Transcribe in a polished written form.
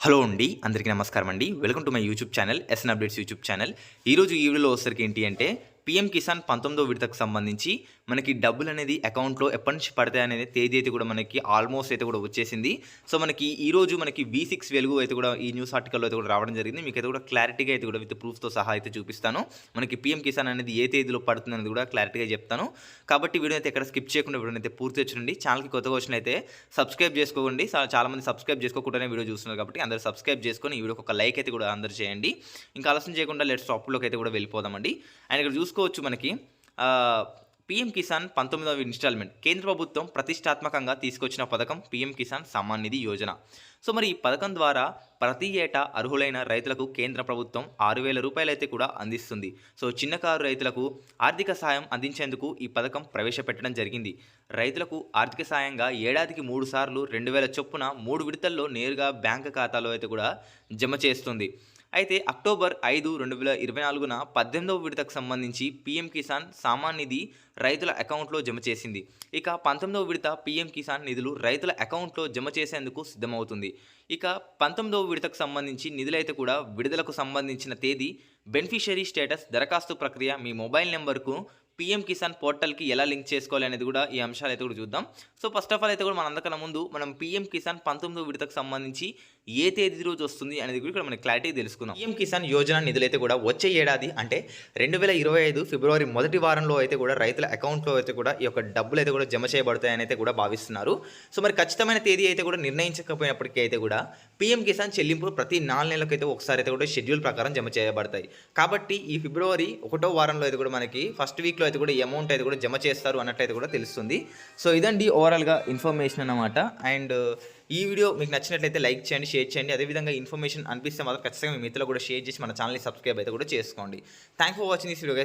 Hello అండి. అందరికీ నమస్కారం అండి. Welcome to my YouTube channel SN updates YouTube channel. ఈరోజు ఈ వీడియోలో వచ్చేసరికి ఏంటి అంటే పీఎం కిసాన్ 19వ విడతకు సంబంధించి మనకి డబ్బులనేది అకౌంట్‌లో ఎప్పటినుంచి పడతాయనేది తేదీ అయితే కూడా మనకి ఆల్మోస్ట్ అయితే కూడా వచ్చేసింది. సో, మనకి ఈరోజు మనకి V6 వెలుగు అయితే కూడా ఈ న్యూస్ ఆర్టికల్‌లో అయితే కూడా రావడం జరిగింది. మీకైతే కూడా క్లారిటీగా అయితే కూడా విత్ ప్రూఫ్‌తో సహా అయితే చూపిస్తాను. మనకి పీఎం కిసాన్ అనేది ఏ తేదీలో పడుతుందనేది కూడా క్లారిటీగా చెప్తాను. కాబట్టి వీడియో అయితే ఎక్కడ స్కిప్ చేయకుండా వీడియోని అయితే పూర్తిగా చూడండి. ఛానల్‌కి కొత్తగా వచ్చినట్లయితే సబ్స్క్రైబ్ చేసుకోండి. చాలామంది సబ్స్క్రైబ్ చేసుకోకుండానే వీడియో చూస్తున్నారు కాబట్టి అందరూ సబ్స్క్రైబ్ చేసుకొని ఈ వీడియోకి ఒక లైక్ అయితే కూడా అందరూ చేయండి. ఇంకా ఆలస్యం చేయకుండా లెట్స్ టాపిక్‌లోకి అయితే కూడా వెళ్ళిపోదామండి. అండ్ ఇక్కడ చూసుకోవచ్చు మనకి పీఎం కిసాన్ 19వ ఇన్‌స్టాల్‌మెంట్ కేంద్ర ప్రభుత్వం ప్రతిష్టాత్మకంగా తీసుకొచ్చిన పథకం పీఎం కిసాన్ సమ్మాన్ నిధి యోజన. సో, మరి ఈ పథకం ద్వారా ప్రతి ఏటా అర్హులైన రైతులకు కేంద్ర ప్రభుత్వం రూ. 6,000 అయితే కూడా అందిస్తుంది. సో, చిన్నకారు రైతులకు ఆర్థిక సాయం అందించేందుకు ఈ పథకం ప్రవేశపెట్టడం జరిగింది. రైతులకు ఆర్థిక సాయంగా ఏడాదికి 3 సార్లు 2,000 చొప్పున 3 విడతల్లో నేరుగా బ్యాంకు ఖాతాలో అయితే కూడా జమ చేస్తుంది. అయితే అక్టోబర్ 5, 2024న 18వ విడతకు సంబంధించి పీఎం కిసాన్ సామాన్ నిధి రైతుల అకౌంట్లో జమ చేసింది. ఇక 19వ విడత పీఎం కిసాన్ నిధులు రైతుల అకౌంట్లో జమ చేసేందుకు సిద్ధమవుతుంది. ఇక 19వ విడతకు సంబంధించి నిధులైతే కూడా విడుదలకు సంబంధించిన తేదీ, బెనిఫిషరీ స్టేటస్, దరఖాస్తు ప్రక్రియ, మీ మొబైల్ నెంబర్కు పీఎం కిసాన్ పోర్టల్‌కి ఎలా లింక్ చేసుకోవాలి అనేది కూడా ఈ అంశాలైతే కూడా చూద్దాం. సో, ఫస్ట్ ఆఫ్ ఆల్ అయితే కూడా మనందరికన్నా ముందు మనం పీఎం కిసాన్ 19వ విడతకు సంబంధించి ఏ తేదీ రోజు వస్తుంది అనేది కూడా ఇక్కడ మనకి క్లారిటీగా తెలుసుకుందాం. పీఎం కిసాన్ యోజన నిధులైతే కూడా వచ్చే ఏడాది అంటే 2025 ఫిబ్రవరి మొదటి వారంలో అయితే కూడా రైతుల అకౌంట్‌లో అయితే కూడా ఈ యొక్క డబ్బులైతే కూడా జమ చేయబడతాయని అయితే కూడా భావిస్తున్నారు. సో, మరి ఖచ్చితమైన తేదీ అయితే కూడా నిర్ణయించకపోయినప్పటికీ అయితే కూడా పీఎం కిసాన్ చెల్లింపులు ప్రతి 4 నెలలకైతే ఒకసారి అయితే కూడా షెడ్యూల్ ప్రకారం జమ చేయబడతాయి. కాబట్టి ఈ ఫిబ్రవరి 1వ వారంలో అయితే కూడా మనకి ఫస్ట్ వీక్‌లో అయితే కూడా ఈ అమౌంట్ అయితే కూడా జమ చేస్తారు అన్నట్లయితే కూడా తెలుస్తుంది. సో, ఇదండి ఓవరాల్‌గా ఇన్ఫర్మేషన్ అన్నమాట. అండ్ ఈ వీడియో మీకు నచ్చినట్లయితే లైక్ చేయండి, షేర్ చేయండి. అదేవిధంగా ఇన్ఫర్మేషన్ అనిపిస్తే మాత్రం ఖచ్చితంగా మీ మిత్రులకు కూడా షేర్ చేసి మన ఛానల్‌ని సబ్స్క్రైబ్ అయితే కూడా చేసుకోండి. Thanks for watching this video guys.